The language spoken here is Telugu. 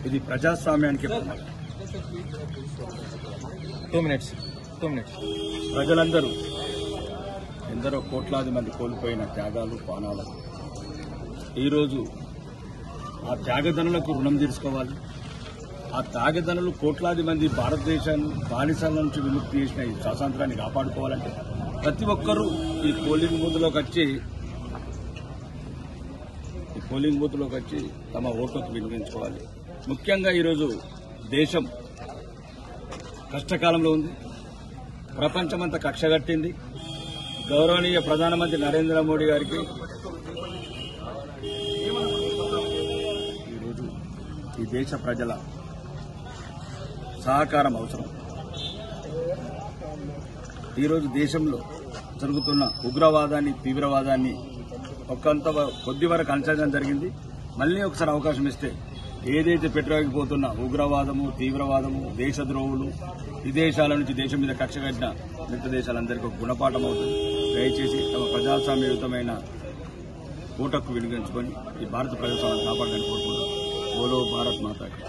ఇది ప్రజాస్వామ్యానికి ప్రమాదం. 2 minutes. ప్రజలందరూ ఎందరో కోట్లాది మంది కోల్పోయిన త్యాగాలు పానాలు ఈరోజు ఆ త్యాగదనులకు రుణం తీర్చుకోవాలి. ఆ త్యాగదనులు కోట్లాది మంది భారతదేశాన్ని బానిసల నుంచి విముక్తి చేసిన ఈ స్వాతంత్రాన్ని కాపాడుకోవాలంటే ప్రతి ఒక్కరూ ఈ పోలింగ్ బూత్లోకి వచ్చి తమ ఓటుకు వినియోగించుకోవాలి. ముఖ్యంగా ఈరోజు దేశం కష్టకాలంలో ఉంది. ప్రపంచమంతా కక్షగట్టింది. గౌరవనీయ ప్రధానమంత్రి నరేంద్ర మోడీ గారికి ఈరోజు ఈ దేశ ప్రజల సహకారం అవసరం. ఈరోజు దేశంలో జరుగుతున్న ఉగ్రవాదాన్ని, తీవ్రవాదాన్ని కొద్ది వరకు అంచనా జరిగింది. మళ్లీ ఒకసారి అవకాశం ఇస్తే ఏదైతే పెట్టుకోకపోతున్న ఉగ్రవాదము, తీవ్రవాదము, దేశద్రోహులు, విదేశాల నుంచి దేశం మీద కక్ష కట్టిన మిగతా దేశాలందరికీ ఒక గుణపాఠం అవుతుంది. దయచేసి తమ ప్రజాస్వామ్యయుతమైన ఓటుకు వినియోగించుకొని ఈ భారత ప్రజాస్వామ్యాన్ని కాపాడాలని కోరుకుంటున్నాం. బోలో భారత్ మాతాకి.